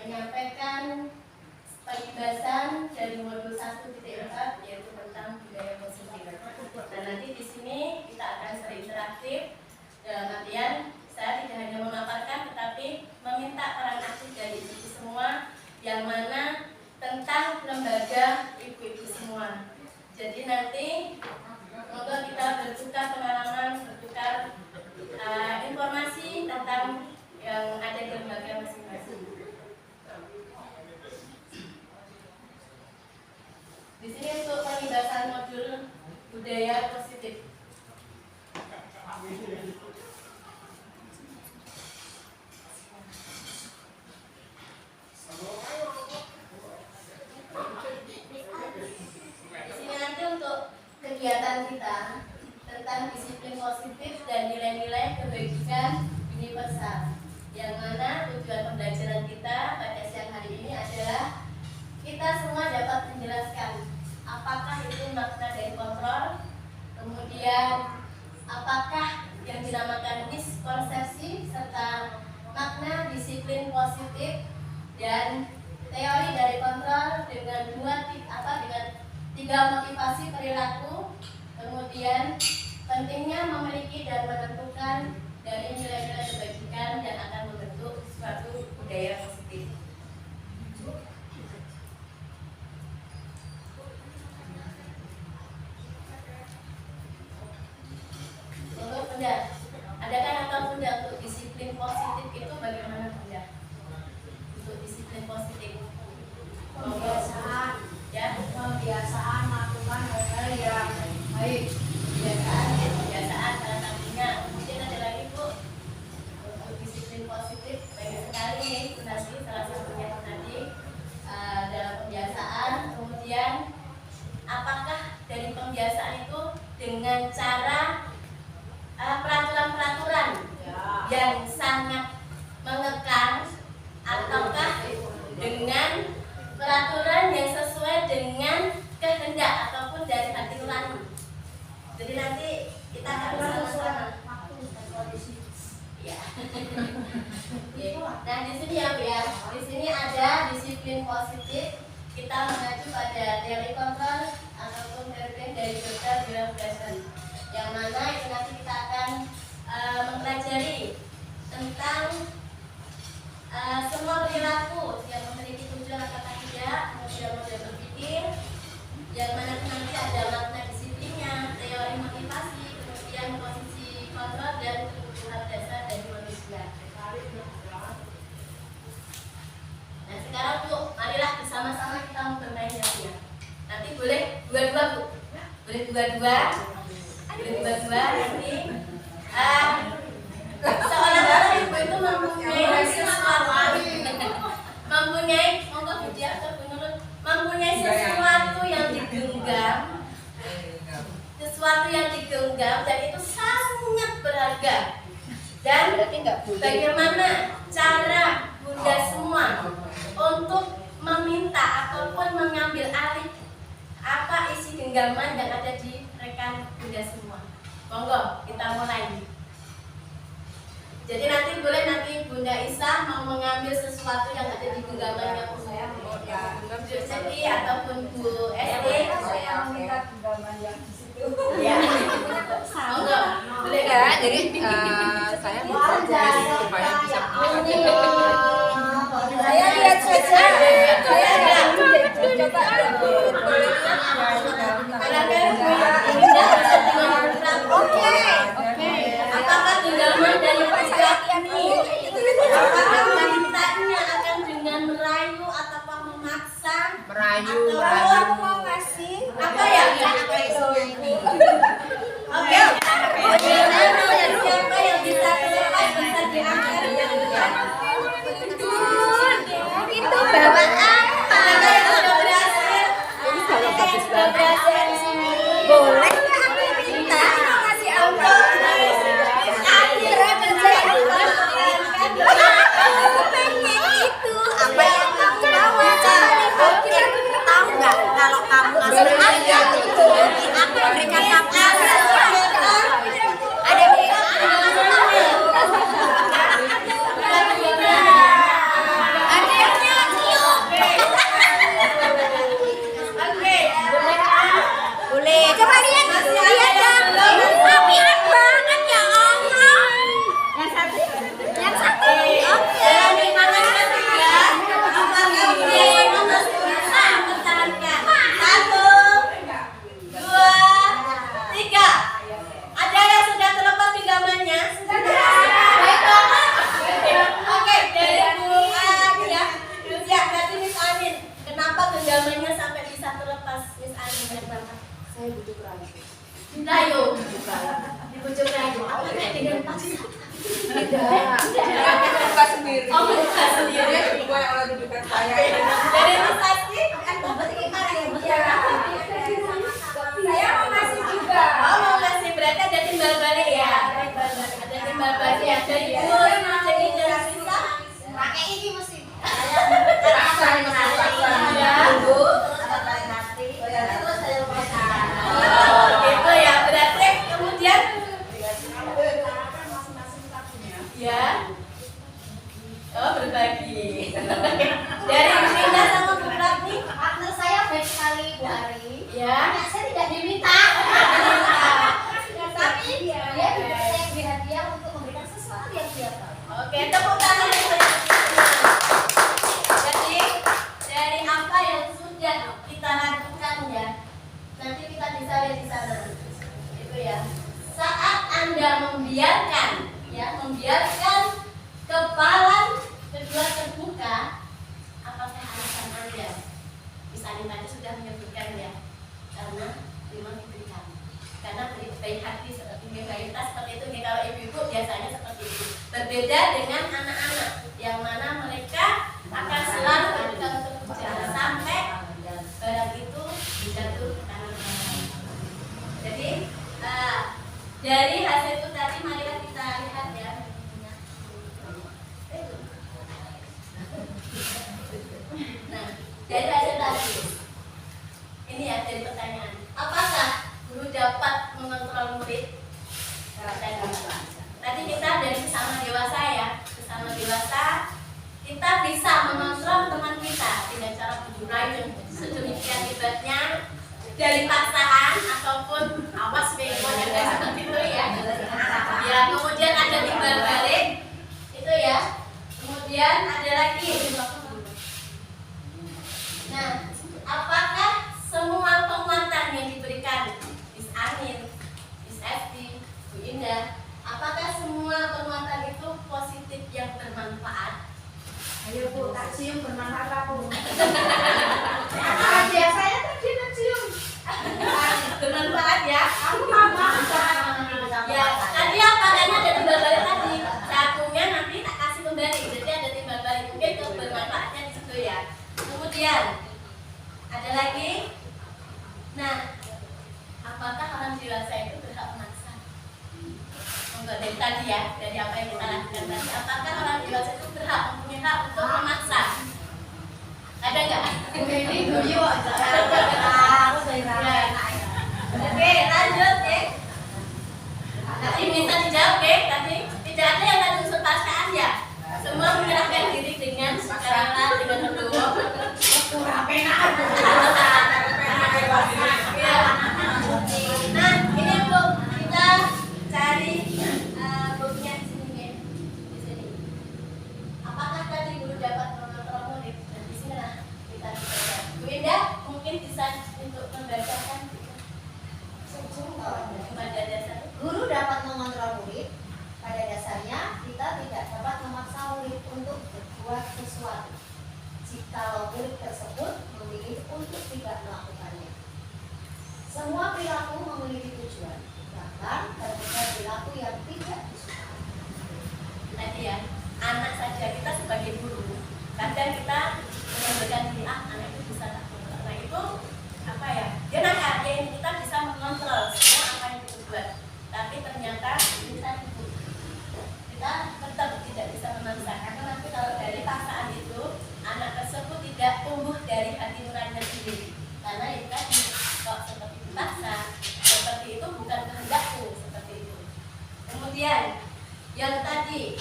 menyampaikan pembahasan dari modul 1.4 yaitu tentang budaya positif. Dan nanti di sini kita akan berinteraktif dalam artian saya tidak hanya memaparkan tetapi meminta peran aktif dari ibu semua yang mana tentang lembaga ibu-ibu semua. Jadi nanti semoga kita bertukar pengalaman, bertukar informasi tentang yang ada di lembaga masing-masing. Di sini untuk pembahasan modul budaya positif. Di sini nanti untuk kegiatan kita tentang disiplin positif dan nilai-nilai kebajikan universal, yang mana tujuan pembelajaran kita pada siang hari ini adalah kita semua dapat menjelaskan apakah itu makna dari kontrol, kemudian apakah yang dinamakan miskonsepsi, serta makna disiplin positif dan teori dari kontrol dengan dengan 3 motivasi perilaku, kemudian pentingnya memiliki dan menentukan dari nilai-nilai kebajikan dan akan membentuk suatu budaya positif. Untuk Bunda, adakah atau Bunda untuk disiplin positif itu bagaimana Bunda? Untuk disiplin positif, Pembiasaan, ya, pembiasaan melakukan hal-hal yang baik. kebiasaan salah satunya. Kemudian ada lagi Bu, untuk disiplin positif banyak sekali tadi salah satunya tadi dalam pembiasaan. Kemudian apakah dari pembiasaan itu dengan cara peraturan-peraturan yang sangat mengekang, ataukah dengan peraturan yang sesuai dengan kehendak ataupun dari hati nurani? Jadi nanti kita akan bersama-sama. Ya. Nah di sini ya Bu ya, di sini ada disiplin positif. Kita mengacu pada teori kontrol ataupun teori dari Dr. Bill Bryson, yang mana itu nanti kita akan mempelajari tentang semua perilaku yang memiliki tujuan apakah tidak, kemudian model berpikir, yang mana nanti ada makna disiplinnya, teori motivasi, kemudian posisi kontrol dan kebutuhan dasar dari manusia. Nah sekarang Bu, marilah bersama-sama kita bermain ya Bu ya. Nanti boleh dua-dua Bu, boleh dua-dua, nanti seolah-olah ibu itu mempunyai sesuatu, mempunyai sesuatu yang digenggam, dan itu sangat berharga. Dan bagaimana cara Bunda semua untuk meminta ataupun mengambil alih apa isi genggaman yang ada di rekan Bunda semua. Monggo kita mulai. Jadi nanti Bunda Isa mau mengambil sesuatu yang ada di genggamannya Bu Siti ataupun Bu SD. Saya meminta genggaman yang di situ. Ya. Monggo. Boleh Ya, jadi saya mau tulis supaya bisa Saya lihat saja. Saya lihat. Coba Oke. Apakah genggaman dari pajak ini? Apakah mintanya akan dengan merayu ataukah memaksa? merayu. Kalau aku mau ngasih Apa ya? Oke. Siapa yang bisa selesai bisa diangkat? itu bawa apa? Ada yang sudah berhasil? Boleh nggak aku minta? Mau ngasih apa? dengan paksa. Jangan buka sendiri. Oh, buka sendiri. Gue yang oleh dudukan saya. Dari Nusasti, Kan berarti gimana ya? Saya mau ngasih juga. oh mau ngasih berarti ada timbal balik ya. Ada timbal balik, ada ibu, ada ide, sisa. Pakai ini mesti. Paksa ini masih paksa. Ya, Bu. Terus saya lepaskan. Oh, gitu ya. Berarti kemudian ya. Oh, berbagi. Dari Rina sama Bu Ratni. Partner saya baik sekali Bu Ari. Ya. Hanya saya tidak diminta. Tapi dia juga saya beri hadiah untuk memberikan sesuatu yang dia tahu. Oke, tepuk tangan untuk jadi dari apa yang sudah kita lakukan ya, nanti kita bisa lihat di sana. Itu ya. Saat Anda membiarkan kepala kedua terbuka, apakah alasan Anda? Misalnya tadi sudah menyebutkan ya, karena memang diberikan. Karena baik hati seperti mayoritas seperti itu. Kalau ibu-ibu biasanya seperti itu. Berbeda dengan anak-anak yang mana mereka akan selalu berjuang untuk jangan sampai barang itu jatuh ke tangan orang lain. Jadi dari hasil itu tadi marilah kita lihat ya. Nah, dari hasil tadi ini ya dari pertanyaan, apakah guru dapat mengontrol murid? Tadi kita dari sesama dewasa ya, sesama dewasa kita bisa mengontrol teman kita dengan cara bujuk rayu sedemikian hebatnya, dari paksaan ataupun awas bego yang kayak seperti itu ya. Ya, kemudian ada timbal balik itu ya. Kemudian ada lagi. Nah, apakah semua penguatan yang diberikan Miss Anin, Miss Esti, Bu Indah, apakah semua penguatan itu positif yang bermanfaat? Ayo Bu, tak cium bermanfaat lah Bu. Biasanya tadi cium. Bermanfaat ya? Kamu mama. Ya, tadi apa? Karena ada timbal balik tadi. Satunya nanti tak kasih kembali. Jadi ada timbal balik. Mungkin bermanfaatnya di situ ya. Kemudian ada lagi. Nah, apakah orang dewasa itu berhak memaksa? Enggak dari tadi ya, dari apa yang kita lakukan tadi. Apakah orang dewasa itu berhak mempunyai hak untuk memaksa? Ada nggak? Ini guyu aja. Oke, lanjut ya. Tadi bisa dijawab ya, tadi tidak ada yang ada unsur paksaan ya. Semua menyerahkan diri dengan sukarela, dengan legowo. Ya. Nah, ini Bu, kita cari bukunya di sini ya. Di sini. Apakah tadi guru dapat mengontrol murid? Dan di sini lah kita bisa. Bu Indah mungkin bisa untuk membacakan pada dasar. Guru dapat mengontrol murid. Pada dasarnya kita tidak dapat memaksa murid untuk berbuat sesuatu jikalau murid tersebut memilih untuk tidak melakukannya. Semua perilaku memiliki tujuan, bahkan terhadap perilaku yang tidak disukai. Tadi ya, anak saja kita sebagai guru, kadang kita memberikan diri anak itu bisa takut. Nah itu apa ya? Dia nakal, kita bisa mengontrol semua apa yang kita buat. Tapi ternyata kita tetap tidak bisa memaksa, karena nanti kalau dari paksaan itu anak tersebut tidak tumbuh dari hati nuraninya sendiri. Karena itu kan kok seperti dipaksa, seperti itu bukan kehendakku, seperti itu. Kemudian yang tadi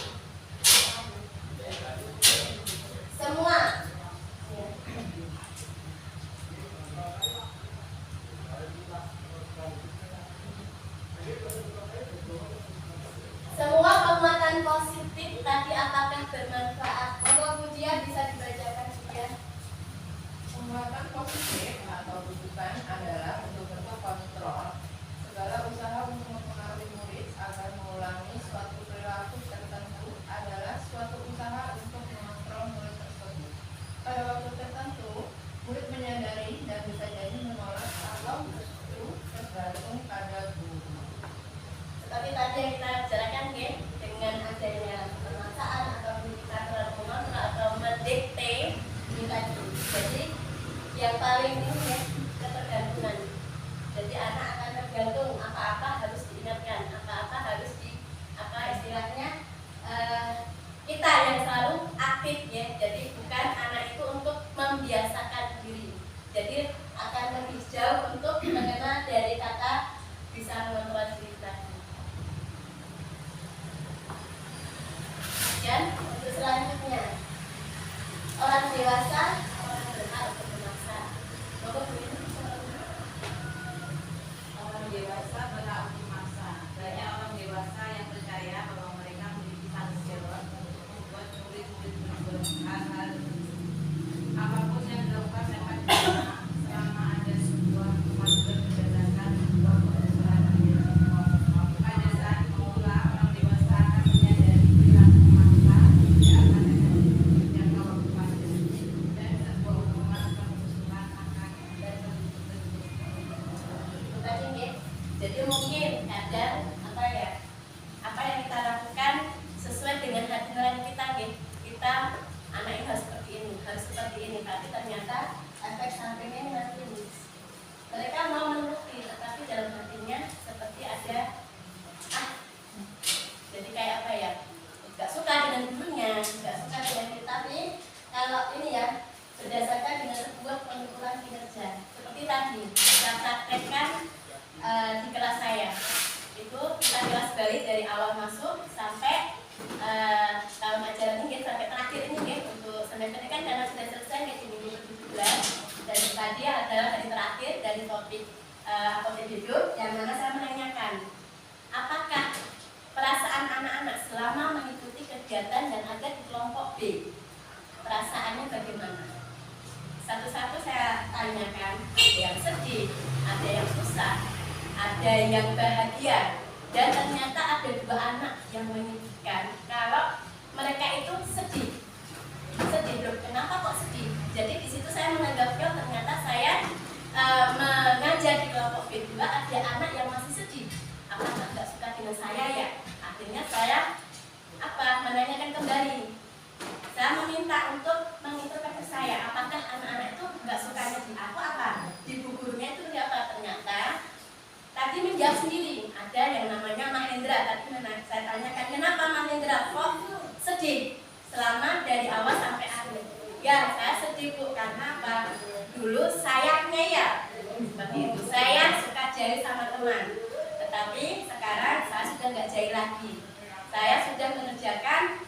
semua semua penguatan positif tadi apakah bermanfaat? Kalau Budia bisa dibacakan juga. Penguatan positif atau rujukan adalah bentuk-bentuk kontrol segala usaha untuk mempengaruhi murid agar mengulangi suatu perilaku tertentu adalah suatu usaha untuk mengontrol murid tersebut. Pada waktu tertentu, murid menyadari dan bisa jadi menolak atau justru tergantung pada guru. Seperti tadi yang kita bicarakan ya, masuk sampai tahun ajaran ini sampai terakhir ini untuk semester ini kan karena sudah selesai di minggu ke-17 dan tadi adalah hari terakhir dari topik apotek hidup yang mana saya menanyakan apakah perasaan anak-anak selama mengikuti kegiatan dan ada di kelompok B perasaannya bagaimana? Satu-satu saya tanyakan, ada yang sedih, ada yang susah, ada yang bahagia, dan ternyata ada 2 anak yang menyedihkan kalau mereka itu sedih. Sedih, loh, kenapa kok sedih? Jadi di situ saya menganggap ternyata saya mengajar di kelompok B2 ada anak yang masih sedih. Apakah nggak suka dengan saya ya? Akhirnya saya menanyakan kembali. Saya meminta untuk menginterogasi saya, apakah anak-anak itu nggak sukanya di aku apa? Di bu gurunya itu apa? Ternyata tadi menjawab sendiri. Ada yang namanya Mahendra. Tadi saya tanyakan kenapa Mahendra kok sedih selama dari awal sampai akhir? Ya saya sedih bu karena apa? Dulu sayangnya ya seperti itu. Saya suka jahit sama teman, tetapi sekarang saya sudah nggak jahit lagi. Saya sudah mengerjakan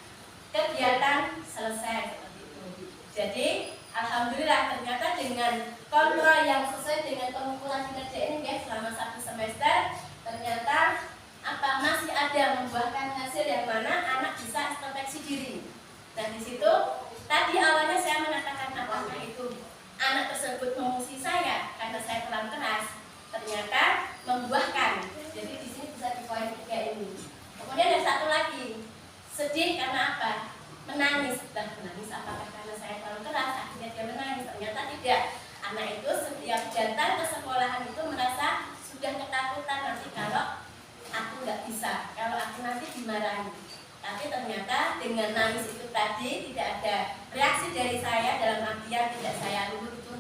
kegiatan selesai seperti itu. Jadi alhamdulillah ternyata dengan kontrol yang sesuai dengan pengukuran kinerja ini guys selama 1 semester ternyata masih ada membuahkan hasil yang mana anak bisa introspeksi diri. Nah di situ tadi awalnya saya mengatakan apakah itu anak tersebut memuji saya karena saya kurang keras, ternyata membuahkan. Jadi di sini bisa di poin 3 ini. Kemudian ada satu lagi, sedih karena apa? Menangis. Dan menangis apakah karena saya terlalu keras akhirnya dia menangis? Ternyata tidak. Anak itu setiap datang ke sekolahan itu merasa sudah ketakutan nanti kalau aku nggak bisa, kalau aku nanti dimarahi. Tapi ternyata dengan nangis itu tadi tidak ada reaksi dari saya, dalam artian tidak saya luluh itu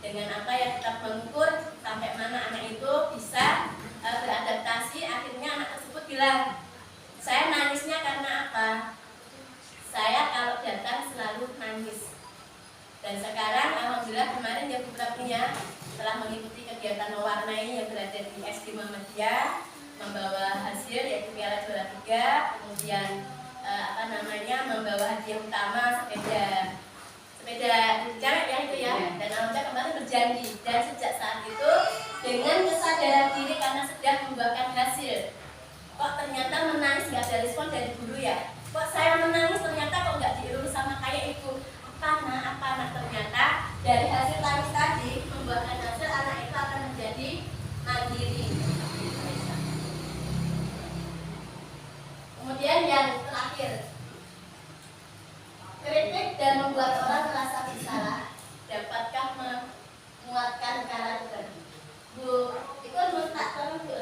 dengan apa yang kita mengukur sampai mana anak itu bisa beradaptasi. Akhirnya anak tersebut bilang, saya nangisnya karena apa? Saya kalau datang selalu nangis. Dan sekarang alhamdulillah kemarin dia punya telah mengikuti kegiatan mewarnai yang berada di SD Muhammadiyah, membawa hasil yaitu piala juara 3, kemudian membawa hadiah utama sepeda jarak ya itu ya. Dan alhamdulillah kemarin berjanji, dan sejak saat itu dengan kesadaran diri karena sudah membuahkan hasil, kok ternyata menangis nggak ada respon dari guru ya? Kok saya menangis ternyata kok nggak diurus sama kayak ibu? Apa ternyata dari hasil tangis tadi membuahkan hasil anak itu akan menjadi mandiri. Kemudian yang terakhir, kritik dan membuat orang merasa bersalah dapatkah menguatkan karakter? Bu, itu tak tolong Bu.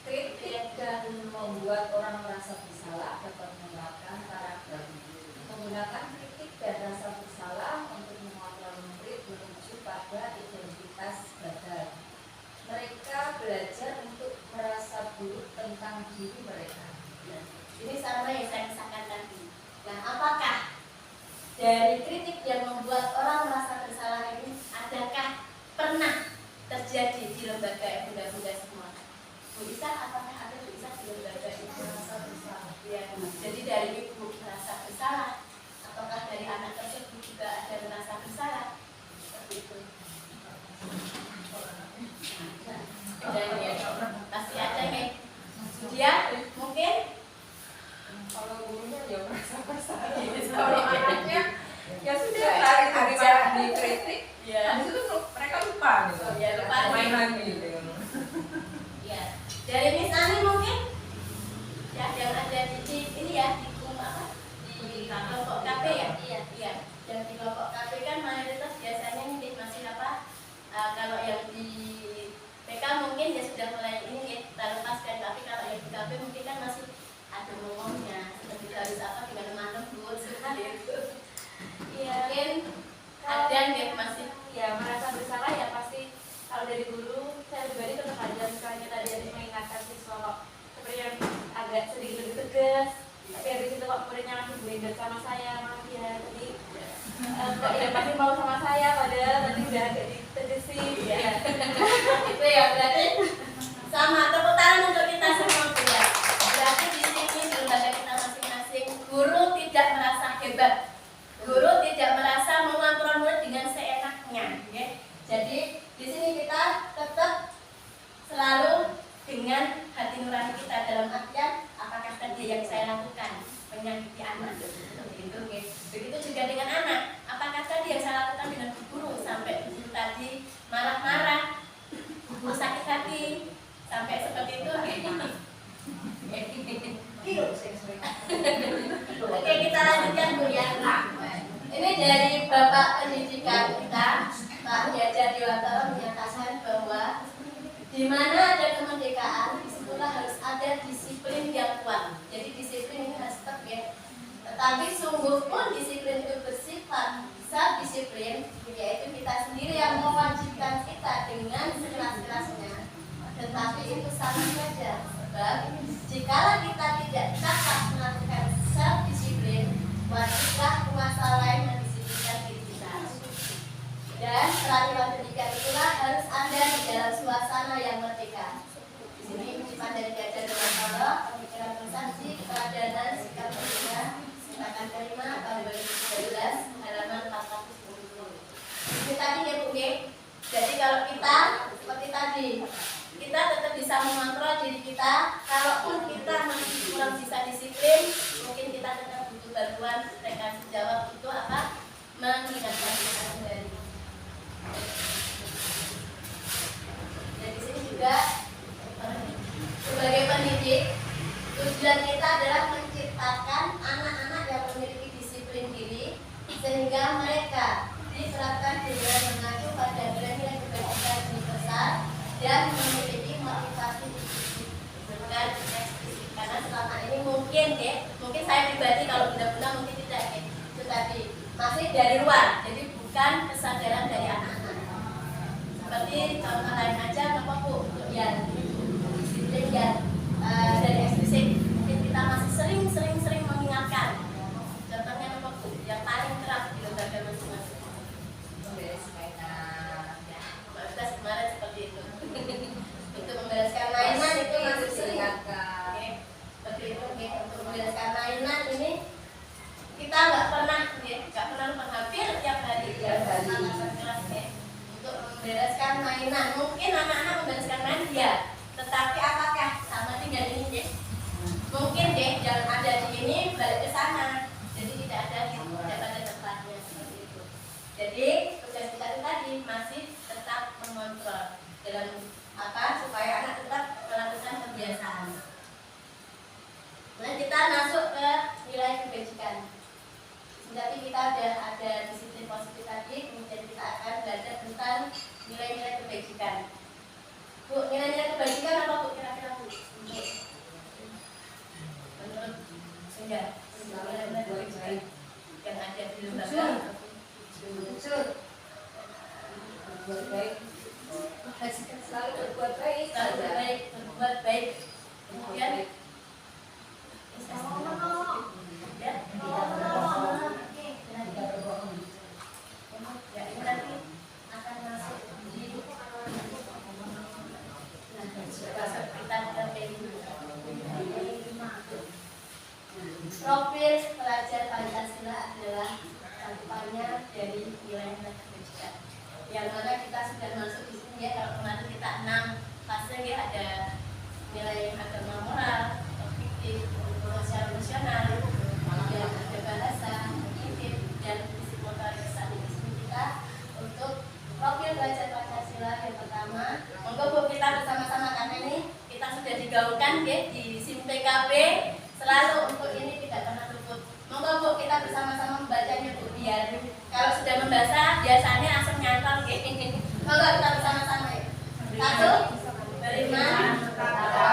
Kritik dan membuat orang merasa bersalah dapat menguatkan karakter. Menggunakan kritik dan rasa bersalah untuk mengontrol murid menuju pada identitas badan. Mereka belajar untuk merasa buruk tentang diri mereka. Ini sama yang saya kisahkan tadi. Nah, apakah dari kritik yang membuat orang merasa bersalah ini adakah pernah terjadi di lembaga yang bunda-bunda semua? Bu Isa, apakah ada Bu Isa di lembaga itu merasa bersalah? Ya, jadi dari ibu merasa bersalah, apakah dari anak tersebut juga ada merasa bersalah? Seperti itu. Dan ya, pasti ada nih. Dia mungkin Kalau gurunya ya merasa bersalah. kalau Anaknya ya sudah tarik aja dikritik. ya. Habis itu mereka lupa gitu. Ya, lupa. Main lagi gitu. Ya, dari Miss Ani mungkin ya yang ada di ini ya di kelompok KB ya, iya. Dan di kelompok KB kan mayoritas biasanya ini masih kalau yang di PK mungkin ya sudah mulai ini ya kita lepaskan, tapi kalau yang di KB mungkin kan masih ada ngomongnya seperti harus dengan teman lembut seperti itu. Iya. Mungkin ada yang masih Ya merasa bersalah ya pasti. Kalau dari guru saya pribadi tetap aja misalnya tadi harus mengingatkan siswa kok seperti yang agak sedikit lebih tegas, tapi habis itu kok muridnya masih belajar sama saya, maaf ya tadi kok ya pasti mau sama saya padahal tadi udah agak ditegesin ya. itu ya berarti sama tepuk tangan untuk kita semua ya. Berarti di sini Anda lakukan, menyakiti anak begitu. Begitu juga dengan anak. Apakah tadi yang saya lakukan dengan guru sampai guru tadi marah-marah, guru sakit hati sampai seperti itu? Oke, kita lanjutkan Bu ya. Ini dari Bapak Pendidikan kita, Pak Yajar Dewantara, menyatakan bahwa di mana ada kemerdekaan, disitulah harus ada disiplin yang kuat. Jadi disiplin ini harus tetap ya. Tetapi sungguh pun disiplin itu bersifat self disiplin, yaitu kita sendiri yang mewajibkan kita dengan sekeras-kerasnya. Tetapi itu sama saja, sebab jikalau kita tidak dapat melakukan self disiplin, wajiblah kuasa lain mendisiplinkan diri kita. Dan peraturan pendidikan itulah harus ada di dalam suasana yang merdeka. Di sini kutipan dari Yajar Dewantara, pemikiran bersaksi, keteladanan, sikap mulia, silakan terima tahun 2013, halaman 420. Ini tadi ya Bu ya. Jadi kalau kita seperti tadi, kita tetap bisa mengontrol diri kita. Kalaupun kita masih kurang bisa disiplin, mungkin kita tetap butuh bantuan mereka sejawab itu apa? Mengingatkan kita sendiri. Dan di sini juga sebagai pendidik, tujuan kita adalah menciptakan anak-anak yang memiliki disiplin diri sehingga mereka diserapkan dengan mengacu pada nilai-nilai kebajikan universal dan memiliki motivasi bukan eksplisit. Karena selama ini mungkin saya pribadi kalau benar-benar mungkin tidak tetapi masih dari luar, jadi bukan kesadaran dari anak-anak. Seperti contoh lain aja apa Bu, yang disiplin yang dari eksplisit, mungkin kita masih sering mengingatkan. Contohnya apa Bu, yang paling kerap di lembaga masing-masing. Memberes mainan. Ya, kita kemarin seperti itu. Untuk membereskan mainan itu masih sering. Oke, seperti itu. Oke, untuk membereskan mainan ini kita nggak pernah lupa, hampir tiap hari sangat keras ya untuk membereskan mainan. Mungkin anak-anak membereskan mainan ya, tetapi apakah sama dengan ini ya? Mungkin deh jangan ada di ini balik ke sana, jadi tidak ada pada tempatnya seperti itu. Jadi tugas kita itu tadi masih tetap mengontrol dalam apa supaya anak tetap melakukan kebiasaan. Nah kita masuk ke nilai kebajikan. Jadi kita ada disiplin positif tadi, kemudian kita akan belajar tentang nilai-nilai kebajikan. Bu, nilai-nilai kebajikan apa Bu kira-kira Bu? Menurut enggak, nilai-nilai kebajikan yang ada di lembaga. Berbuat baik. Selalu berbuat baik. Berbuat baik. Kemudian ya ini nanti akan masuk di profil pelajar Pancasila adalah cakupannya dari nilai-nilai kebajikan. Yang mana kita sudah masuk di sini ya, kalau kemarin kita 6 fase ya, ada nilai agama moral, fiktif, sosial emosional, kemudian ada bahasa, kognitif, dan fisik motorik. Saat ini kita untuk profil pelajar Pancasila yang pertama, monggo Bu kita bersama-sama karena ini kita sudah digaungkan ya di SIM PKB, selalu untuk ini tidak pernah luput. Monggo Bu kita bersama-sama membacanya Bu, biar kalau sudah membaca biasanya langsung nyantol gitu. Monggo kita bersama-sama ya. 1, beriman kepada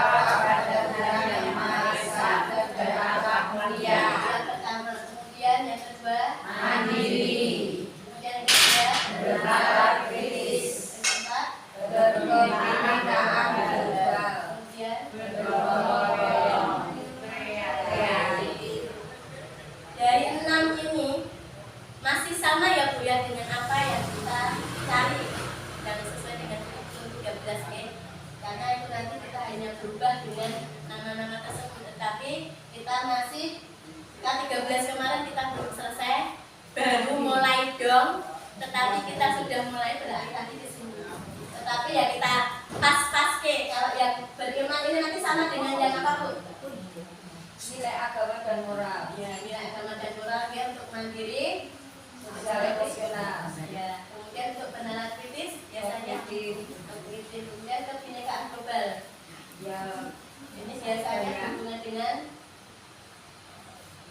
Yang Maha Esa dan berakhlak mulia. Yang pertama, kemudian yang kedua mandiri, kemudian yang ketiga berpikir kritis, yang keempat berpemikiran global, kemudian bergotong kreatif. Dari 6 ini masih sama ya Bu ya dengan apa yang kita cari dan sesuai dengan kurikulum 13E. Karena itu nanti kita hanya berubah dengan nama-nama tersebut, tetapi kita masih K13 kemarin kita belum selesai, baru mulai dong, tetapi kita sudah mulai berakhir tadi di sini. Tetapi ya kita pas ke kalau yang beriman ini nanti sama dengan yang apa Bu? nilai agama dan moral, Ya, nilai agama dan moral ya untuk mandiri, sosial emosional, ya, kemudian untuk penerapan kritis biasanya kognitif, kemudian kebinekaan global. ya Ini biasanya hubungan dengan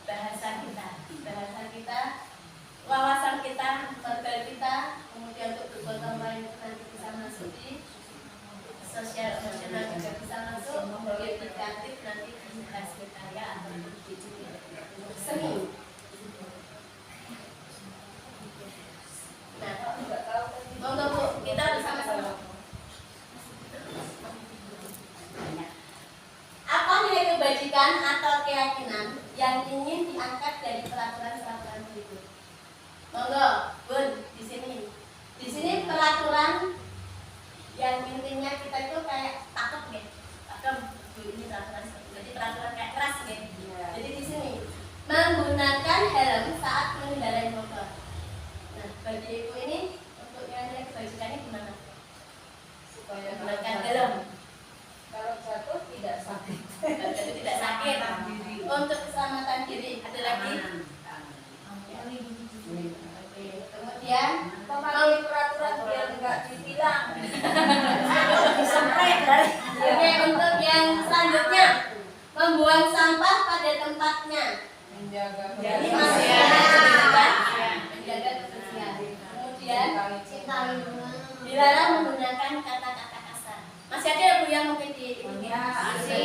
bahasa kita, wawasan kita, verbal kita, kemudian untuk bergotong royong nanti bisa masuk di sosial emosional juga bisa masuk, kemudian kreatif nanti di kasih karya atau di seni. Nah, monggo Bu, kita bersama-sama. Apa nilai kebajikan atau keyakinan yang ingin diangkat dari peraturan-peraturan berikut? Monggo, Bun, di sini. Di sini peraturan yang intinya kita itu kayak takut nih. Takut ini peraturan seperti jadi peraturan kayak keras nih. Jadi di sini menggunakan helm saat mengendarai motor. Nah, bagi ibu ini untuk nilai kebajikannya gimana? supaya Menggunakan helm. kalau jatuh tidak sakit. Jadi tidak sakit. Untuk keselamatan diri. Ada lagi? Oke. Kemudian Mematuhi peraturan biar enggak ditilang. disemprot dari. Oke, untuk yang selanjutnya membuang sampah pada tempatnya. Menjaga Jadi kebersihan. masih ada menjaga kebersihan. Kemudian Cinta lingkungan. dilarang menggunakan kata-kata kasar. Masih ada ya Bu yang mungkin di ini? Masih.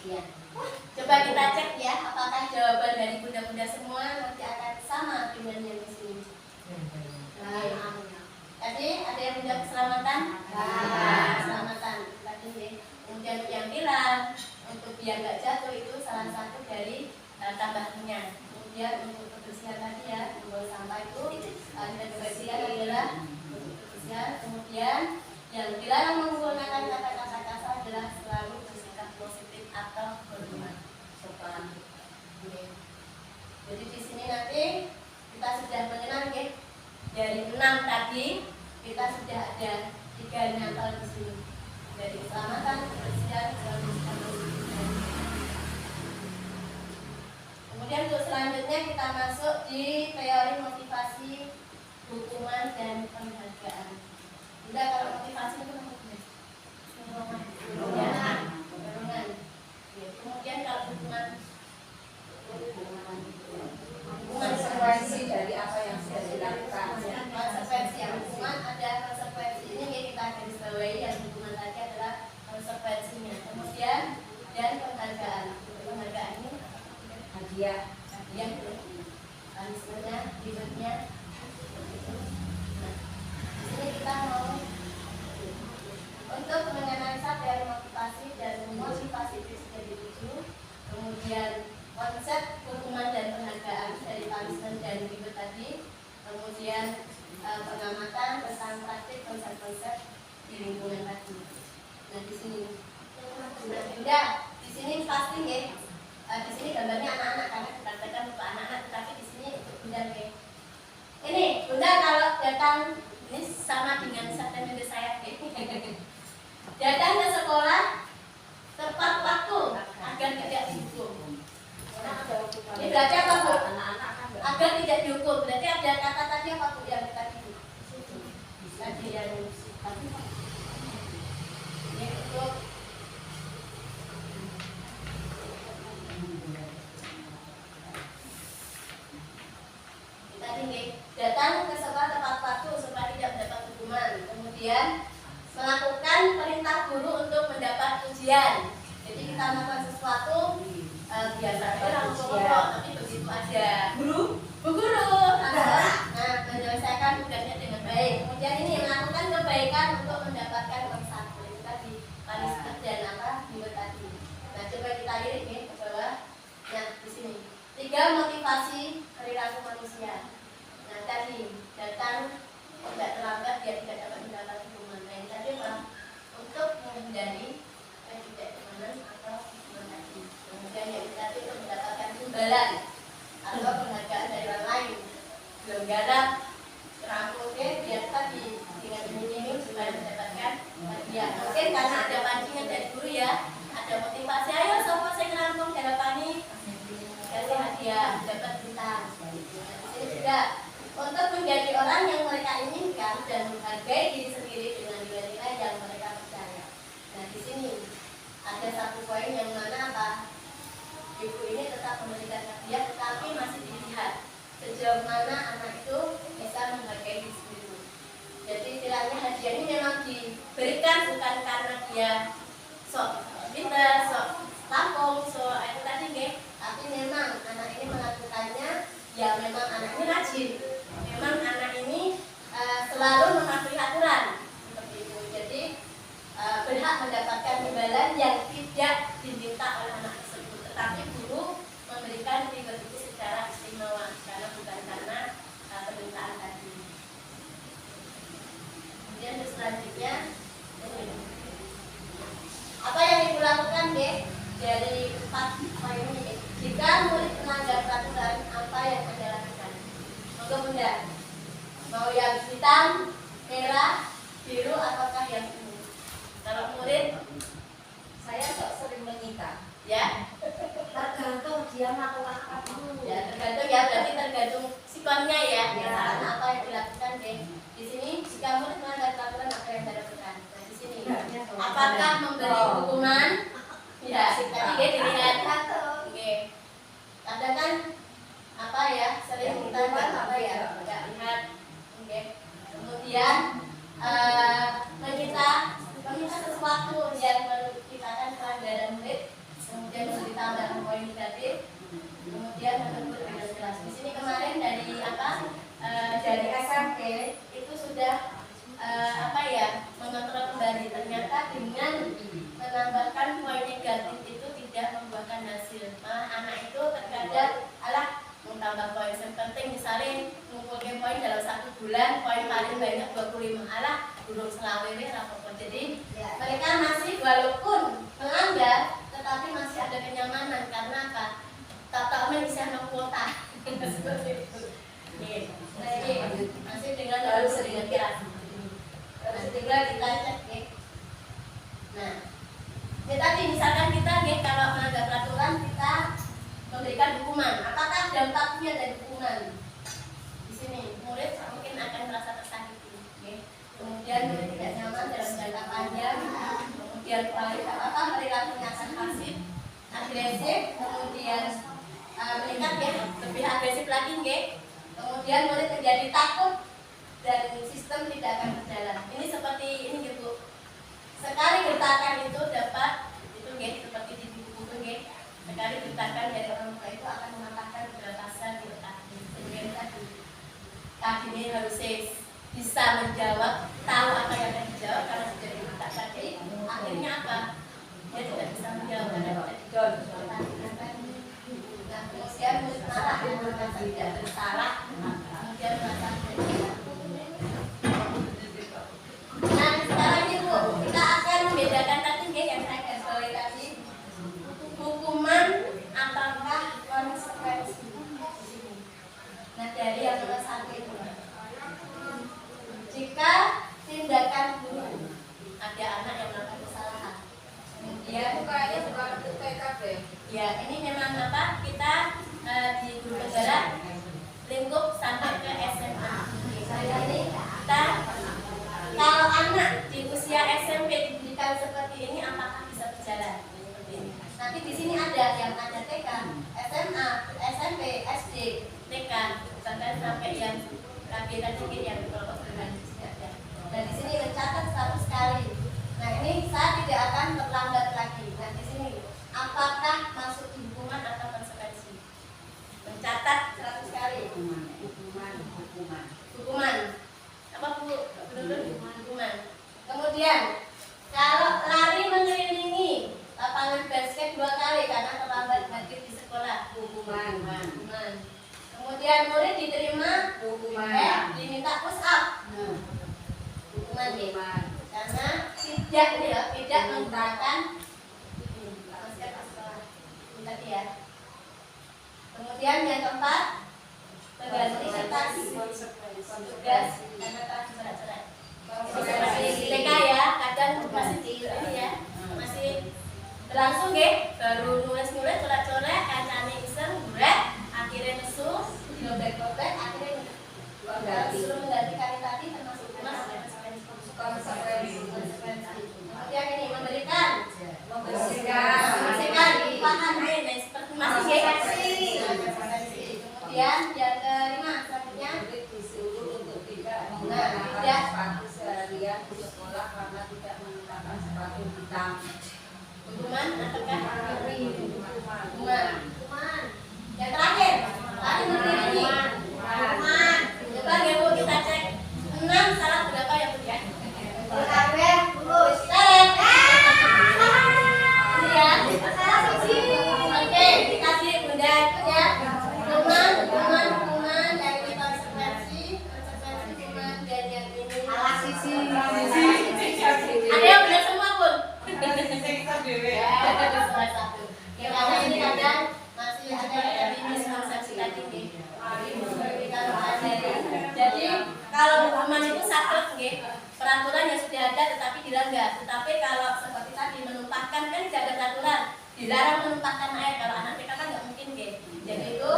Ya. Coba kita cek ya, apakah jawaban dari bunda-bunda semua nanti akan sama dengan yang di sini. Tadi ada yang menjawab keselamatan? Keselamatan. Tadi ya. Kemudian yang bilang untuk biar nggak jatuh itu salah satu dari tambahannya. Kemudian untuk kebersihan tadi ya, membuang sampah itu nilai kebersihan adalah untuk kebersihan. Kemudian yang dilarang menggunakan kata-kata kasar adalah selalu bersikap positif atau berhormat sopan. Jadi di sini nanti kita sudah mengenal ya, dari 6 tadi kita sudah ada 3 nyata di sini. Dari keselamatan, kebersihan, kebersihan. Kemudian untuk selanjutnya kita masuk di teori motivasi, hukuman dan penghargaan. Bunda, kalau motivasi itu maksudnya dorongan. Ya, kemudian kalau hukuman Konsekuensi dari apa yang sudah dilakukan. konsekuensi yang hukuman ada konsekuensi ini kita garis bawahi, yang hukuman tadi adalah konsekuensinya. Kemudian dan penghargaan. Penghargaan ini Hadiah. hadiah, punishment-nya, reward-nya. Nah, di sini kita mau untuk menganalisa teori motivasi dan motivasi itu sudah dituju. Kemudian konsep hukuman dan penghargaan dari punishment dan reward tadi. Kemudian pengamatan tentang praktik konsep-konsep di lingkungan tadi. Nah di sini, nah Bunda, di sini pasti ya. Di sini gambarnya anak-anak karena dikatakan untuk anak-anak, tetapi di sini untuk Bunda ya. Ini Bunda kalau datang ini sama dengan sertifikat saya ya. Datang ke sekolah tepat waktu agar tidak dihukum. Ini berarti apa Bu? Agar tidak dihukum. Berarti ada kata tadi apa Bu yang tadi Bu? Tadi yang tadi ini untuk kita tinggi datang ke sekolah tepat waktu supaya tidak mendapat hukuman. Kemudian melakukan perintah guru untuk mendapat ujian. Jadi kita melakukan sesuatu biasanya orang tua, tapi begitu ada guru, bu guru, menyelesaikan tugasnya dengan baik. Kemudian ini melakukan kebaikan untuk mendapatkan nomor 1. Itu tadi punishment dan apa reward tadi. Nah coba kita lirik nih ke bawah. Nah di sini 3 motivasi perilaku manusia. Nah tadi datang tidak terlambat dia tidak dapat mendapat hukuman. Nah ini tadi apa? Untuk menghindari tidak hukuman atau hukuman tadi. Kemudian yang tadi untuk mendapatkan imbalan atau penghargaan dari orang lain. Belum garap rangkulnya biar tadi dengan ini supaya mendapatkan hadiah. Mungkin karena ada pancingan dari guru ya, ada motivasi. Ayo sopo sing memberikan bukan karena dia sok pintar, sok lampung, sok itu tadi nggih, tapi memang anak ini melakukannya ya memang anak ini rajin, memang anak ini selalu mematuhi aturan seperti itu. Jadi berhak mendapatkan imbalan yang tidak diminta oleh anak tersebut, tetapi guru memberikan reward itu secara istimewa karena bukan karena permintaan tadi. Kemudian selanjutnya apa yang ibu lakukan deh dari 4 poin ini? Jika murid melanggar peraturan, apa yang Anda lakukan? Moga bunda, mau yang hitam, merah, biru, ataukah yang ungu? Kalau murid, Saya kok sering menyita. ya, Tergantung dia melakukan apa dulu. ya tergantung ya, berarti tergantung sikonnya ya. Kesalahan apa yang dilakukan deh. Di sini jika murid melanggar peraturan, apa yang Anda lakukan? Nah di sini, apakah memberi hukuman? Ya, tadi dia dilihat. Oke, kadang kan apa ya, sering kita apa ya, nggak lihat. Oke, kemudian meminta sesuatu yang menciptakan pelanggaran murid, kemudian ditambahkan poin negatif, kemudian menegur dengan jelas. Di sini kemarin dari dari SMP itu sudah apa ya, mengontrol kembali, ternyata dengan menambahkan poin negatif itu tidak membuahkan hasil. Anak itu terkadang menambah poin yang penting, misalnya ngumpulin poin dalam 1 bulan, poin paling banyak 25, burung selawe rapopo. Jadi mereka masih walaupun melanggar tetapi masih ada kenyamanan karena apa? Tata bisa kuota. Seperti itu. Nah ini masih dengan harus dengan kira. Harus tinggal kita cek ya. Nah, ya tadi misalkan kita kalau melanggar peraturan kita memberikan hukuman. Apakah dampaknya dari hukuman? Di sini murid mungkin akan merasa tersakiti. Kemudian murid tidak nyaman dalam jangka panjang. Kemudian perilakunya akan pasif, agresif, kemudian meningkat lebih agresif lagi kemudian murid menjadi takut dan sistem tidak akan berjalan. Ini seperti ini gitu. Sekali gertakan itu dapat itu seperti di buku-buku sekali gertakan dari orang tua itu akan mematahkan beberapa sel di otak. Sehingga kaki ini harus bisa menjawab, tahu apa yang akan dijawab karena sudah diminta tadi. Akhirnya apa? Dia tidak bisa menjawab karena tidak dijawab. Nah, kemudian murid marah dan merasa tidak bersalah, kemudian merasa nah sekarang ibu kita akan membedakan tadi yang saya garis bawahi tadi, hukuman apakah konsekuensi. Nah dari yang nomor 1 itu, jika tindakan guru ada anak yang melakukan kesalahan, kemudian Kayaknya bukan untuk TK deh. ya ini memang apa, kita di guru negara lingkup sampai ke SMA. Saya ini kita kalau anak di usia SMP diberikan seperti ini, apakah bisa berjalan seperti ini? Nanti di sini ada yang ada TK, SMA, SMP, SD, TK, bahkan sampai yang KB tadi yang kelompok berlanjut ada. Dan di sini mencatat 100 kali. Nah ini saya tidak akan terlambat lagi. Nah di sini apakah masuk di hukuman atau konsekuensi? Mencatat 100 kali. Hukuman. Apa Bu? Hukuman. Kemudian kalau lari mengelilingi lapangan basket 2 kali karena terlambat hadir di sekolah, hukuman. Kemudian murid diterima hukuman, diminta push up, hukuman karena tidak menggunakan basket di sekolah. Tadi ya. Kemudian yang keempat, pengganti kertas tugas karena telah dicoret-coret. Di TK ya, kadang masih di ini ya, masih berlangsung baru nulis-nulis coret-coret, kancane iseng, akhirnya nesu, dilobek-lobek, akhirnya disuruh mengganti kali tadi termasuk konsekuensi. Kemudian ini membersihkan limpahan air, seperti masih kemudian yang kelima selanjutnya Disuruh untuk tidak tidak sepatu seharian di sekolah karena tidak berikutnya hukuman dan konsekuensi hukuman dan yang ini Alas sisi. ada yang benar semua pun Ya. salah satu ya, karena ini kadang masih ada dari miskonsepsi tadi nih. Kita pelajari. Jadi kalau hukuman itu saklek nggih, peraturan yang sudah ada tetapi dilanggar. Tetapi kalau seperti tadi menumpahkan kan tidak ada peraturan, dilarang menumpahkan air. Kalau anak TK kan nggak mungkin nggih. Jadi itu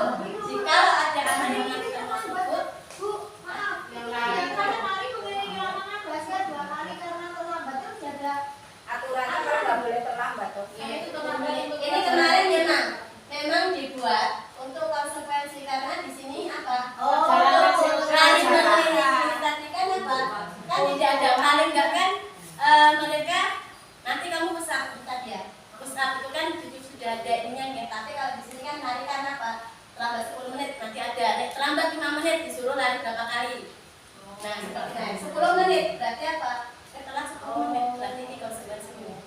jika ada anak yang melakukan tersebut, Bu, maaf. Yang kemarin memiliki lapangan basket 2 kali karena terlambat kan sudah ada Aturannya kalau nggak boleh terlambat toh. ya, itu ini kemarin memang dibuat untuk konsekuensi karena di sini apa? Oh, Kali tadi kan apa? Kan tidak ada paling enggak kan mereka nanti kamu pusat tadi ya. Pusat itu kan sudah ada ininya ya. Tapi kalau di sini kan lari kan apa? Terlambat 10 menit nanti ada. Terlambat 5 menit disuruh lari berapa kali? Nah, seperti itu. 10 menit berarti apa? Setelah 10 menit berarti ini konsekuensinya.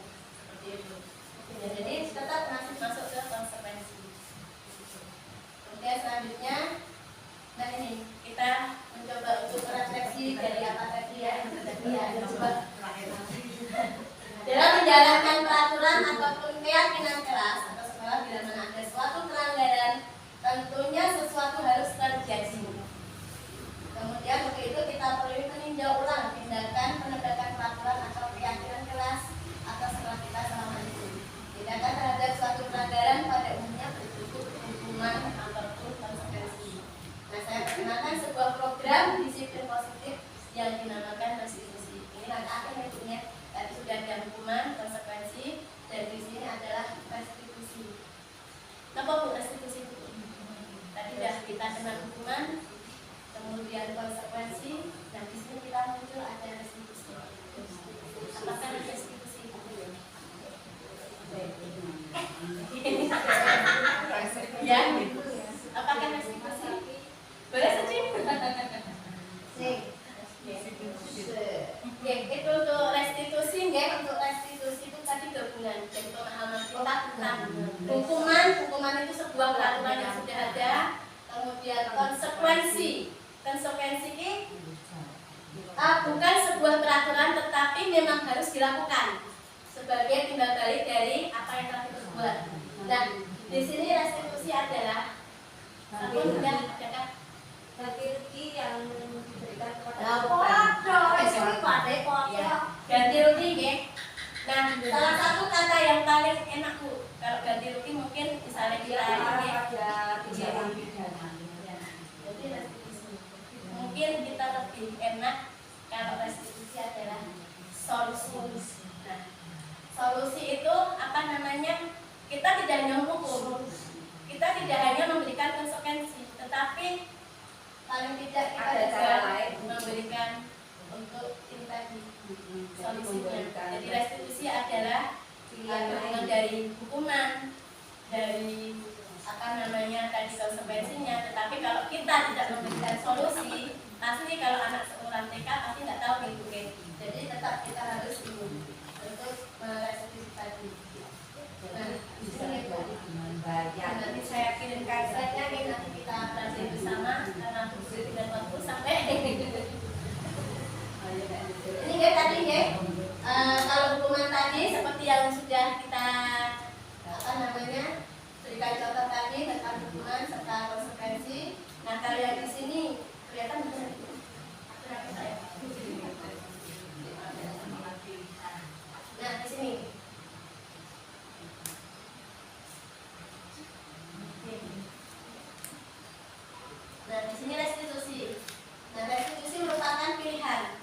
Seperti itu. Ya, jadi tetap masih masuk ke konsekuensi. Kemudian selanjutnya, nah ini kita mencoba untuk merefleksi dari apa tadi ya, coba dalam menjalankan peraturan ataupun keyakinan keras atau sekolah bila mana ada suatu pelanggaran, tentunya sesuatu harus terjadi. Kemudian untuk itu kita perlu meninjau ulang tindakan penegakan peraturan atau keyakinan keras atau sekolah kita selama itu. Tindakan terhadap suatu pelanggaran pada umumnya berbentuk hukuman ataupun konsekuensi. Nah, saya perkenalkan sebuah program disiplin positif yang dinamakan restitusi. Ini langkah akhir bentuknya. Tadi sudah ada hukuman, konsekuensi, dan di sini adalah restitusi. Apa bu restitusi itu? Tadi sudah kita kenal hukuman, kemudian konsekuensi, dan di sini kita muncul ada restitusi. Apakah restitusi itu? Ya, apakah restitusi? Boleh saja. Oke, itu untuk restitusi, ya. Untuk restitusi itu tadi gabungan. Jadi pemahaman kita tentang hukuman itu sebuah peraturan yang sudah ada. Kemudian konsekuensi ini bukan sebuah peraturan, tetapi memang harus dilakukan sebagai timbal balik dari apa yang telah kita buat. Nah, di sini restitusi adalah apapun sudah ada Ganti rugi yang diberikan kepada ganti rugi ya. Nah, salah satu kata yang paling enak bu, kalau ganti rugi mungkin misalnya kita ini ada tindakan pidana. jadi restitusi. Mungkin kita lebih enak kalau restitusi adalah solusi. Nah, solusi itu apa namanya? Kita tidak hanya menghukum, kita tidak hanya memberikan konsekuensi, tetapi paling tidak kita Ada juga cara lain memberikan untuk ini tadi solusinya. Jadi restitusi adalah gabungan dari hukuman, dari apa namanya tadi konsekuensinya. Tetapi kalau kita tidak memberikan solusi, pasti kalau anak seumuran TK pasti nggak tahu bentuknya. Jadi tetap kita harus untuk merestitusi tadi. Nah, di sini nanti saya kirimkan slide-nya, nanti kita pelajari bersama karena tidak waktu sampai. Ini guys tadi guys, kalau hukuman tadi seperti yang sudah kita apa namanya berikan contoh tadi tentang hukuman serta konsekuensi. Nah, kalau yang di sini kelihatan benar itu. Nah, di sini. Nah, di sini restitusi. Nah, restitusi merupakan pilihan.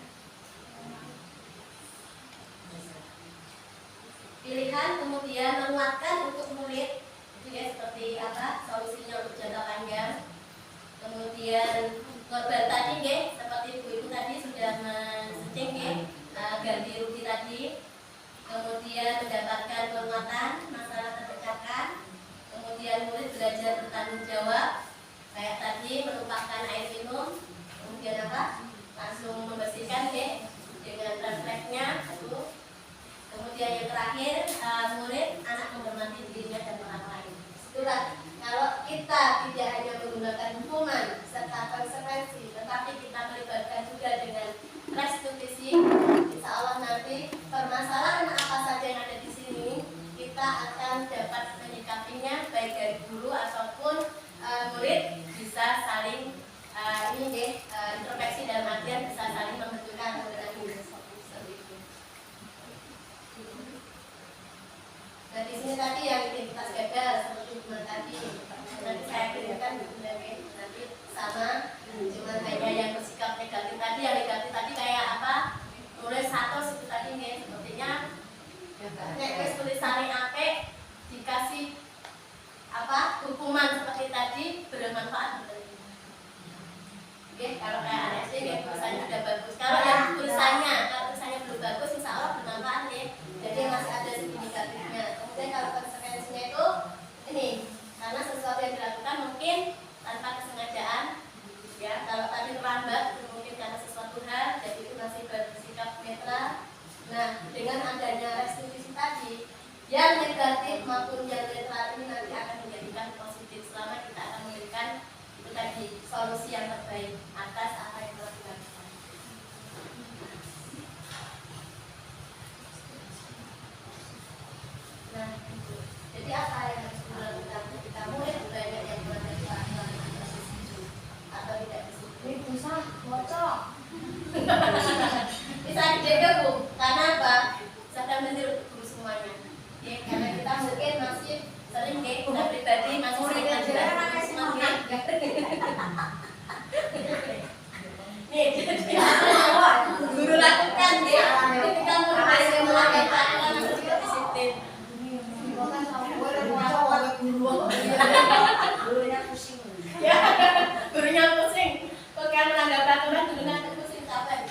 Pilihan kemudian menguatkan untuk murid. Itu ya seperti apa? Solusinya untuk jangka panjang. Kemudian korban tadi ya, seperti ibu tadi sudah men-setting ya, ganti rugi tadi. Kemudian mendapatkan penguatan, masalah terpecahkan. Kemudian murid belajar bertanggung jawab. Kayak tadi menumpahkan air minum, kemudian apa? Langsung membersihkan ya dengan refleksnya itu. Kemudian yang terakhir murid anak menghormati dirinya dan orang lain. Itulah Kalau kita tidak hanya menggunakan hukuman serta konsekuensi, tetapi kita melibatkan juga dengan restitusi, insya Allah nanti permasalahan apa saja yang ada di sini kita akan dapat menyikapinya, baik dari guru ataupun murid bisa saling introspeksi dalam artian bisa saling membentukkan mengenai seperti itu. Nah di sini tadi yang identitas gagal seperti hukuman tadi, nanti saya kirimkan nanti sama, cuman hanya yang bersikap negatif tadi, yang negatif tadi kayak apa? Nulis satu itu tadi nih, sepertinya nek tulisannya apik dikasih apa hukuman seperti tadi bermanfaat betul. Oke, kalau kayak anak SD ya tulisannya sudah bagus. Kalau yang tulisannya belum bagus, insya Allah bermanfaat ya. Jadi masih ada segi negatifnya. Kemudian kalau konsekuensinya itu ini, karena sesuatu yang dilakukan mungkin tanpa kesengajaan, ya. Kalau tadi terlambat, mungkin karena sesuatu hal, jadi itu masih bersikap netral. Nah, dengan adanya restitusi tadi, yang negatif maupun yang netral ini nanti akan menjadikan positif selama kita akan memberikan itu tadi solusi yang terbaik atas apa yang telah dilakukan. Nah, jadi apa yang harus dilakukan ketika murid banyak yang melanggar peraturan atau tidak disiplin? Bisa bocok. Bisa dijaga Bu, karena apa? Sedang meniru guru semuanya. Ya, karena kita mungkin masih sering kita pribadi masih sering belajar semuanya. Nih, guru lakukan ya. Ketika murid melanggar peraturan harus juga disiplin. Gurunya pusing. Ya, gurunya pusing. Bukan melanggar peraturan, gurunya pusing capek.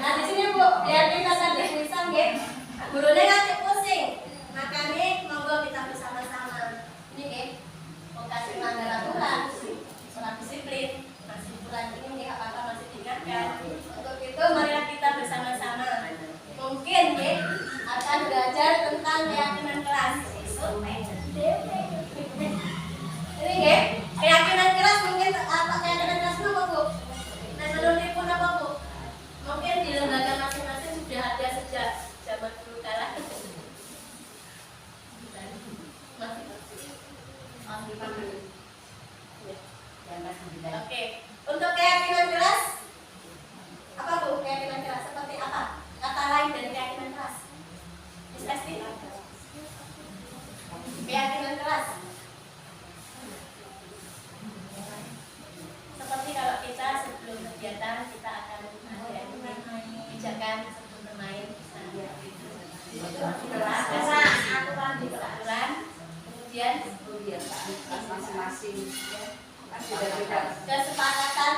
Nah di sini Bu, biar kita sadar tulisan ya. Gurunya nanti pusing. Makanya monggo kita bersama-sama. Ini ya, mau kasih melanggar aturan, surat disiplin, masih bulan ini ya apa masih diingatkan. Untuk itu marilah kita bersama-sama. Mungkin ya akan belajar tentang keyakinan kelas. Ini ya, keyakinan kelas mungkin apa keyakinan kelas apa Bu? Nah menurut pun apa Bu? Mungkin di lembaga masing-masing sudah ada sejak zaman dulu kala. Oke, untuk keyakinan kelas apa Bu? Keyakinan kelas seperti apa? Kata lain dari keyakinan kelas. Miss Esti. Keyakinan kelas. Seperti kalau kita sebelum kegiatan kita akan ada pijakan sebelum bermain. Di situ kelas, aturan, kemudian masing-masing kesepakatan.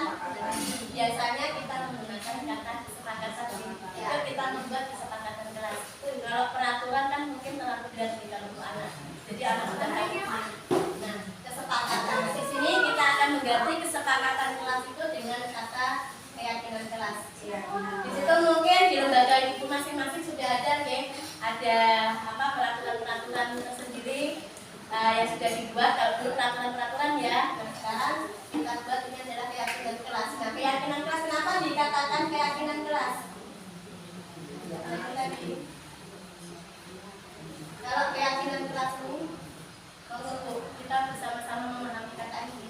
Biasanya kita menggunakan kata kesepakatan. Itu kita membuat kesepakatan kelas. Kalau peraturan kan mungkin terlalu berat kalau untuk anak. Jadi anak sudah tahu. Nah, kesepakatan di sini kita akan mengganti kesepakatan kelas itu dengan kata keyakinan kelas. Di situ mungkin di lembaga ibu masing-masing sudah ada ya, ada apa peraturan-peraturan tersendiri yang sudah dibuat. Kalau dulu peraturan-peraturan ya, nah sekarang kita buat ini adalah keyakinan kelas. Nah, keyakinan kelas kenapa dikatakan keyakinan kelas? Kalau keyakinan kelas ini, kita bersama-sama memahami kata ini.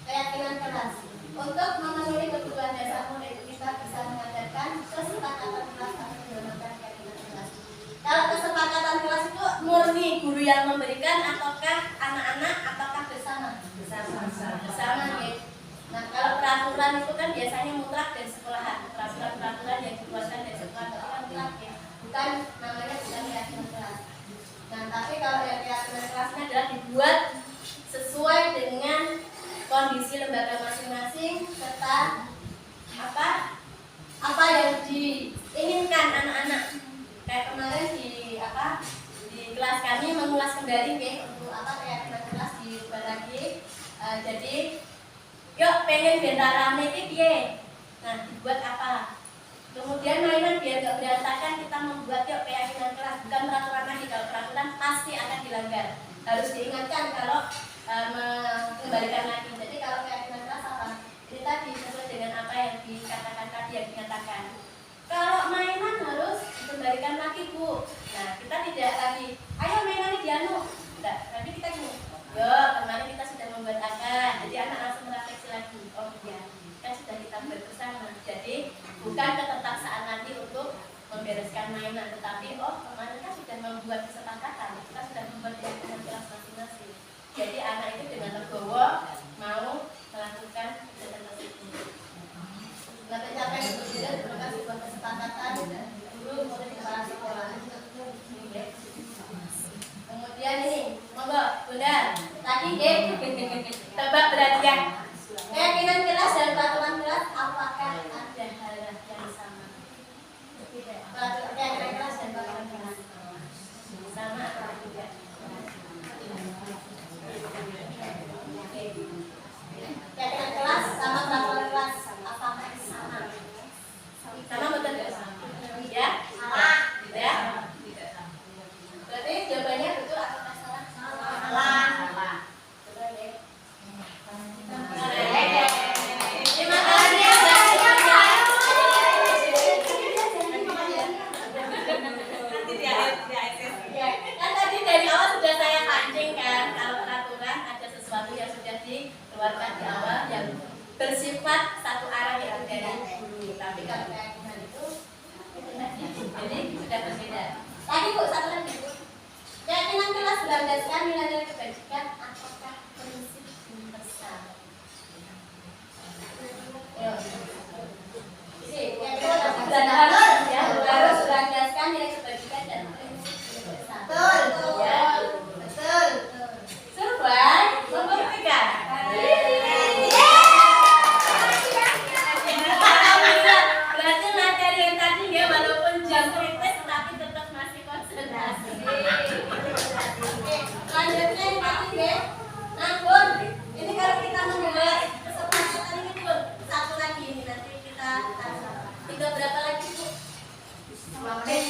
Keyakinan kelas untuk memenuhi kebutuhan dasar murid, kita bisa mengadakan kesepakatan kelas atau menggunakan keyakinan kelas. Kalau kesepakatan kelas itu murni guru yang memberikan ataukah anak-anak ataukah bersama? Bersama ya. Nah kalau peraturan itu kan biasanya mutlak dari sekolahan. Peraturan-peraturan yang dibuatkan dari sekolahan itu kan mutlak ya. Bukan namanya bukan keyakinan kelas. Nah tapi kalau yang keyakinan kelasnya adalah dibuat sesuai dengan kondisi lembaga masing-masing serta apa yang diinginkan anak-anak. Kayak kemarin di kelas kami mengulas kembali ya, untuk keyakinan kelas dibuat lagi. Jadi yuk pengen biar rame ya. Nah dibuat apa? Kemudian mainan biar gak berantakan kita membuat yuk keyakinan kelas, bukan peraturan lagi. Kalau peraturan pasti akan dilanggar. Harus diingatkan kalau kembalikan lagi. Jadi kalau keyakinan kelas apa? Ini tadi sesuai dengan apa yang dikatakan tadi, yang dinyatakan. Kalau mainan harus dikembalikan lagi, Bu. Nah, kita tidak lagi, ayo mainan dianu. Enggak, nanti kita gini. Yo, kemarin kita sudah membuat akan. Jadi anak langsung merefleksi lagi. Oh iya, kan sudah kita buat bersama. Jadi bukan keterpaksaan nanti untuk membereskan mainan, tetapi oh kemarin kan sudah membuat kesepakatan, kita sudah membuat dengan kelas masing-masing. Jadi anak itu dengan legowo mau melakukan kegiatan tersebut. Nah, pencapaian itu sendiri merupakan sebuah kesepakatan guru murid kepala sekolah. Kemudian ini, monggo Bunda, tadi tebak berarti ya. Keyakinan kelas dan peraturan kelas apakah ada hal yang sama? Keyakinan kelas dan peraturan kelas sama atau tidak? Keyakinan kelas sama peraturan kelas apakah sama? Sama betul tidak? Ya? Sama. Ya? Berarti jawabannya betul atau salah? Salah. Betul ya? Terima kasih ya. Kan tadi dari awal sudah saya pancing kan, kalau peraturan ada sesuatu yang sudah dikeluarkan di awal yang bersifat satu arah yaitu dari guru. Tapi kalau keyakinan itu jadi sudah berbeda. Tadi Bu, satu lagi Bu. Keyakinan kelas berlandaskan nilai-nilai kebajikan apakah prinsip universal? Ayo. Ini keyakinan harus berlandaskan nilai kebajikan dan prinsip universal. Betul. Ya. Betul. Survei membuktikan. Berarti materi yang tadi ya walaupun jam kritis tapi tetap masih konsentrasi. Selanjutnya ini tadi ya. Nah Bun, ini kalau kita membuat kesepakatan ini Bun, satu lagi ini nanti kita tinggal berapa lagi Bu? 5 menit.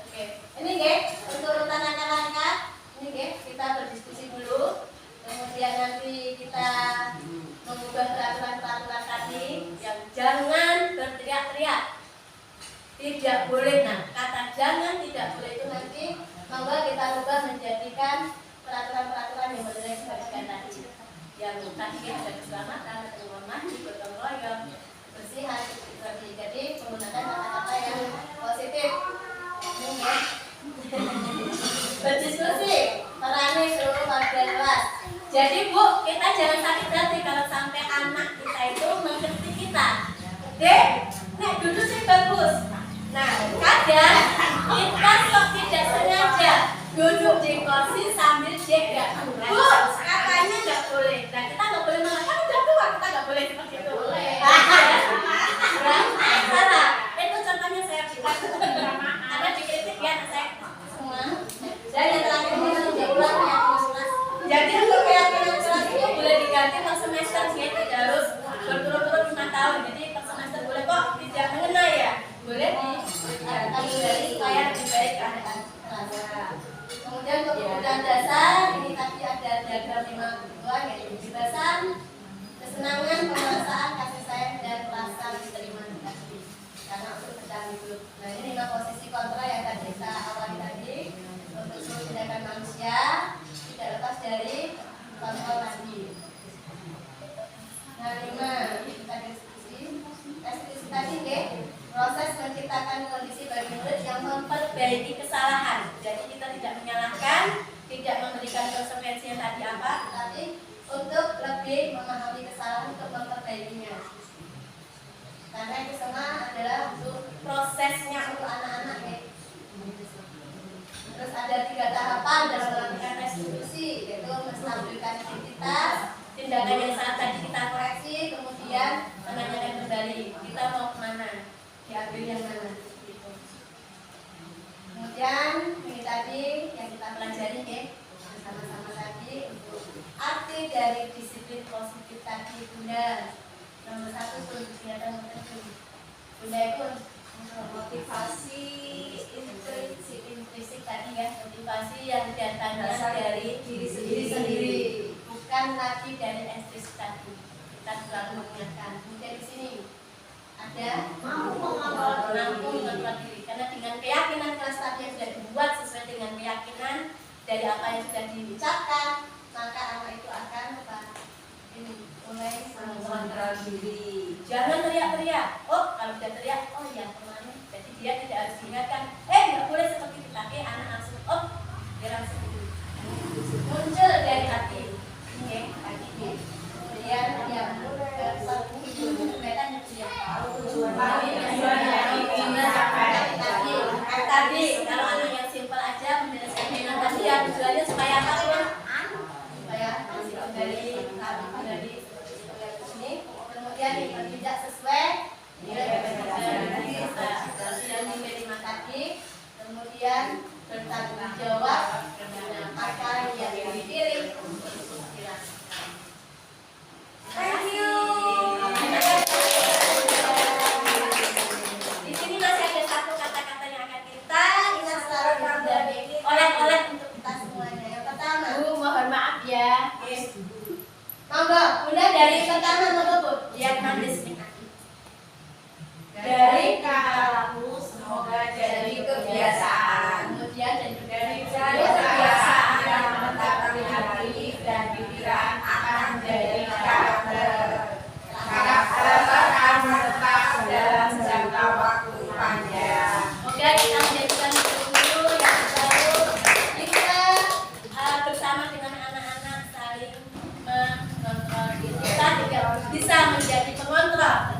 Oke, ini ya untuk urutan langkah-langkah. Ini ya kita berdiskusi dulu. Kemudian nanti kita mengubah peraturan-peraturan tadi yang jangan berteriak-teriak. Tidak boleh, nah kata jangan tidak boleh itu nanti monggo kita ubah menjadikan peraturan-peraturan yang menilai kebajikan tadi. Yang tadi ada keselamatan, ada mandi, gotong royong, kebersihan, seperti jadi menggunakan kata-kata yang positif. Ini ya. Berdiskusi, merani seluruh warga kelas. Jadi Bu, kita jangan sakit hati kalau sampai anak kita itu mengkritik kita. Dek, nek duduk sih bagus. Nah, kadang kita kok tidak sengaja duduk di kursi sambil jaga. Bu, katanya nggak boleh. Nah, kita nggak boleh malah kan udah tua, kita nggak boleh seperti itu. Salah. Itu contohnya saya bilang. Karena dikritik ya anak saya semua. Dan yang terakhir ini sudah ulang ya. Jadi untuk keyakinan kelas itu boleh diganti per semester, jadi tidak harus berturut-turut 5 tahun. Jadi per semester boleh kok tidak mengenai ya. Boleh diganti dari supaya lebih baik keadaan kelas. Kemudian untuk kebutuhan dasar, ini tadi ada diagram 5 kebutuhan yaitu kebebasan, kesenangan, pemerasan, kasih sayang, dan rasa diterima di hati. Karena untuk bertahan hidup. Nah ini 5 posisi kontrol yang tadi kita awali tadi untuk seluruh tindakan manusia. Tidak lepas dari kontrol tadi. Nah 5 kita diskusi tadi proses menciptakan kondisi bagi murid yang memperbaiki kesalahan. Jadi kita tidak menyalahkan, tidak memberikan konsekuensi yang tadi apa, tapi untuk lebih memahami kesalahan untuk memperbaikinya. Karena itu semua adalah untuk prosesnya untuk anak-anak ya. Terus ada 3 tahapan dalam melakukan restitusi, yaitu menstabilkan identitas, tindakan yang saat tadi kita koreksi, kemudian menanyakan kembali kita mau kemana, diambil yang mana. Gitu. Kemudian ini tadi yang kita pelajari ya, sama-sama tadi untuk arti dari disiplin positif tadi Bunda. Nomor 1 tuh kelihatan Bunda itu motivasi intrinsik tadi ya, motivasi yang datangnya dari diri sendiri, bukan lagi dari SD tadi. Kita selalu mengingatkan. Mungkin di sini ada Mampu mengontrol diri. Karena dengan keyakinan kelas tadi yang sudah dibuat sesuai dengan keyakinan dari apa yang sudah diucapkan, maka anak itu akan apa? Ini mulai mengontrol diri. Jangan teriak-teriak. Oh, kalau sudah teriak, oh ya kemarin. Jadi dia tidak harus diingatkan. Nggak boleh seperti itu. Tapi anak langsung, oh, dia langsung itu. Muncul dari hati. Oke, hati ini. Kemudian yang tadi kalau anak yang simpel aja menyelesaikan dengan tadi ya tujuannya supaya apa ya? Supaya dari sini kemudian tidak sesuai dan menerima tadi, kemudian bertanggung jawab dengan apa yang dipilih untuk dilakukan. Thank you. Di sini masih ada satu kata-kata yang akan kita ingat selalu dan oleh-oleh untuk kita semuanya. Yang pertama, Bu, mohon maaf ya. Monggo, Bunda dari pertama monggo Bu. Yang manis nih. Dari kata-katamu semoga jadi kebiasaan. Kemudian dari kebiasaan yang menetap di hati dan pikiran akan menjadi karakter. Karakter akan menetap dalam jangka waktu panjang. Semoga kita menjadikan guru yang baru. Kita bersama dengan anak-anak saling mengontrol diri. Kita juga bisa menjadi pengontrol.